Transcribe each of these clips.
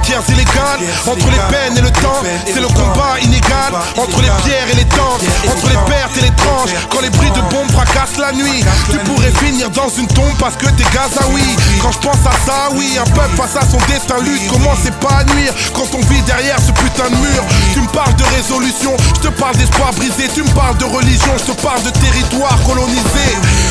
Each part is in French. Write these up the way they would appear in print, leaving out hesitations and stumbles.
guerres illégales. Entre les peines et le temps, c'est le combat inégal. Entre les pierres et les tentes, entre les pertes et les tranches. Quand les bruits de bombes fracassent la nuit, tu pourrais finir dans une tombe parce que t'es gazaoui. Quand je pense à ça, oui, un peuple face à son destin lutte. Comment s'épanouir quand on vit derrière ce putain de mur? Tu me parles de résolution, je te parle d'espoir brisé. Tu me parles de religion, je te parle de territoire colonisé,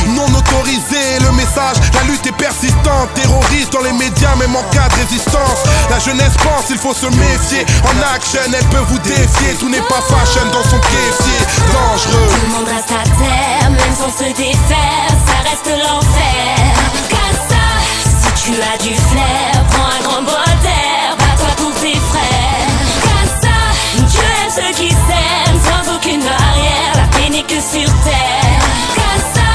non autorisé. Le message, la lutte est persistante. Terroriste dans les médias, même en cas de résistance. La jeunesse pense, il faut se méfier. En action, elle peut vous défier. Tout n'est pas fashion dans son caissier. Dangereux. Tout le monde reste à terre, même sans se défaire. Ça reste l'enfer. Casa, si tu as du flair, prends un grand bol d'air. Bats-toi pour tes frères. Casa, Dieu aime ceux qui s'aiment sans aucune barrière. La paix n'est que sur terre. Casa,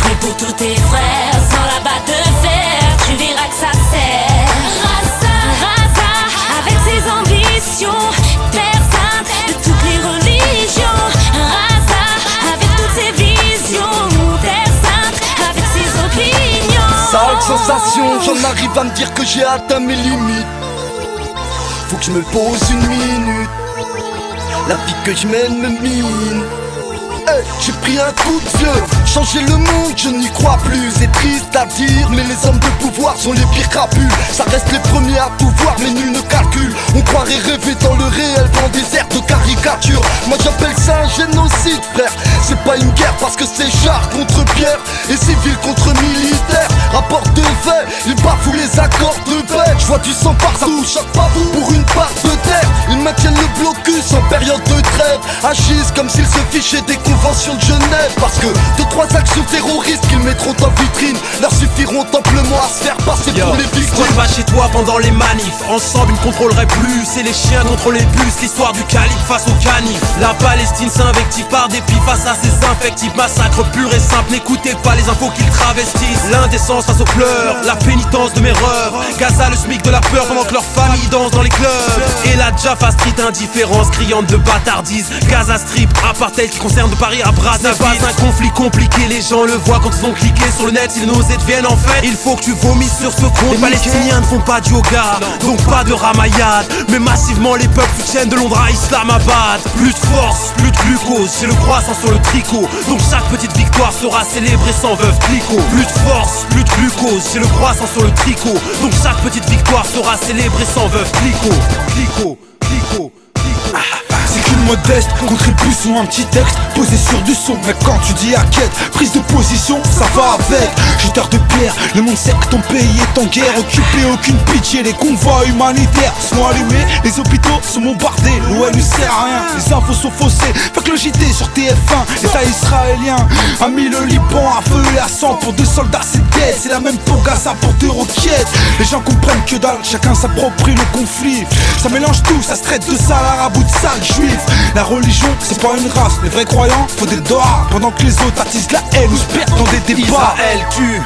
prie pour tous tes frères. Sans la batte de fer, tu verras que ça sert. Raza, Raza, avec ses ambitions. Terre sainte de toutes les religions. Raza, avec toutes ses visions. Terre sainte, avec ses opinions. Sale sensation, j'en arrive à me dire que j'ai atteint mes limites. Faut que je me pose une minute. La vie que je mène me mine. Hey, j'ai pris un coup de vieux. Changer le monde, je n'y crois plus. C'est triste à dire, mais les hommes de pouvoir sont les pires crapules. Ça reste les premiers à tout voir, mais nul ne calcule. On croirait rêver dans le réel, dans des airs de caricature. Moi j'appelle ça un génocide, frère. C'est pas une guerre parce que c'est char contre pierre et civil contre militaire. Rapport de fait, ils bafouent les accords de paix. Je vois du sang partout, chaque pas pour une part de terre. Ils maintiennent le blocus en période de trêve. Agissent comme s'ils se fichaient des conventions de Genève. Parce que 2-3 actions terroristes qu'ils mettront en vitrine leur suffiront amplement à se faire passer pour les victimes. Pas chez toi pendant les manifs. Ensemble, ils ne contrôleraient plus. C'est les chiens contre les bus. L'histoire du calife face au canif. La Palestine s'invective par dépit face à ces infectifs. Massacre pur et simple. N'écoutez pas les infos qu'ils travestissent. L'indécence face aux pleurs. La pénitence de mes rêves. Gaza, le smic de la peur pendant que leur famille danse dans les clubs. Et la Jaffa Street, indifférence criante de bâtardise. Gaza Strip, apartheid qui concerne de Paris à Brazzaville. C'est pas un conflit compliqué. Les gens le voient quand ils ont cliqué sur le net. Ils nausées deviennent en fait. Il faut que tu vomisses sur ce compte. Les Palestiniens ne font pas de yoga, donc pas de ramayade. Mais massivement les peuples soutiennent de Londres à Islamabad. Plus de force, plus de glucose, j'ai le croissant sur le tricot. Donc chaque petite victoire sera célébrée sans veuve Clicquot. Plus de force, plus de glucose, j'ai le croissant sur le tricot. Donc chaque petite victoire sera célébrée sans veuve Clicquot. Clicquot, Clicquot. C'est qu'une modeste contribution, un petit texte posé sur du son. Mais quand tu dis à quête, prise de position, ça va avec. Jeteur de pierre, le monde sait que ton pays est en guerre. Occupé, aucune pitié, les convois humanitaires sont allumés. Les hôpitaux sont bombardés, l'ONU ne sert à rien. Les infos sont faussées, fait que le JT sur TF1. L'État israélien a mis le Liban à feu et à sang. Pour 2 soldats c'est dead, c'est la même pour Gaza pour 2 roquettes. Les gens comprennent que dalle, chacun s'approprie le conflit. Ça mélange tout, ça se traite de sale arabe ou de sale juif. La religion c'est pas une race, les vrais croyants faut des doigts. Pendant que les autres attisent la haine ou se perdent dans des débats. Israël tue,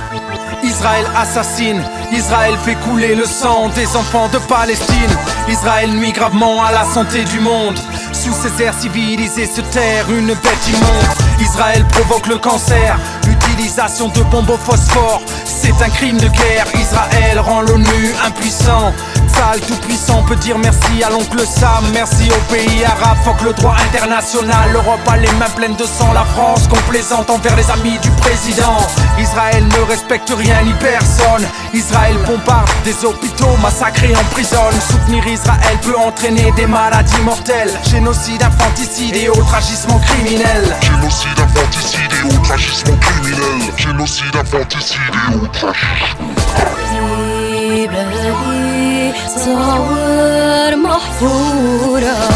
Israël assassine, Israël fait couler le sang des enfants de Palestine. Israël nuit gravement à la santé du monde. Sous ses airs civilisés se terre une bête immonde. Israël provoque le cancer, l'utilisation de bombes au phosphore, c'est un crime de guerre. Israël rend l'ONU impuissant. Sale tout puissant peut dire merci à l'oncle Sam. Merci aux pays arabes, fuck le droit international. L'Europe a les mains pleines de sang, la France complaisante envers les amis du président. Israël ne respecte rien ni personne. Israël bombarde des hôpitaux, massacre et emprisonne. Soutenir Israël peut entraîner des maladies mortelles. Génocide, infanticide et autres agissements criminels. Génocide, infanticide et autres agissements criminels. Génocide, infanticide et autres agissements. في بالي صور محفورة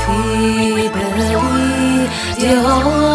في بالي ديار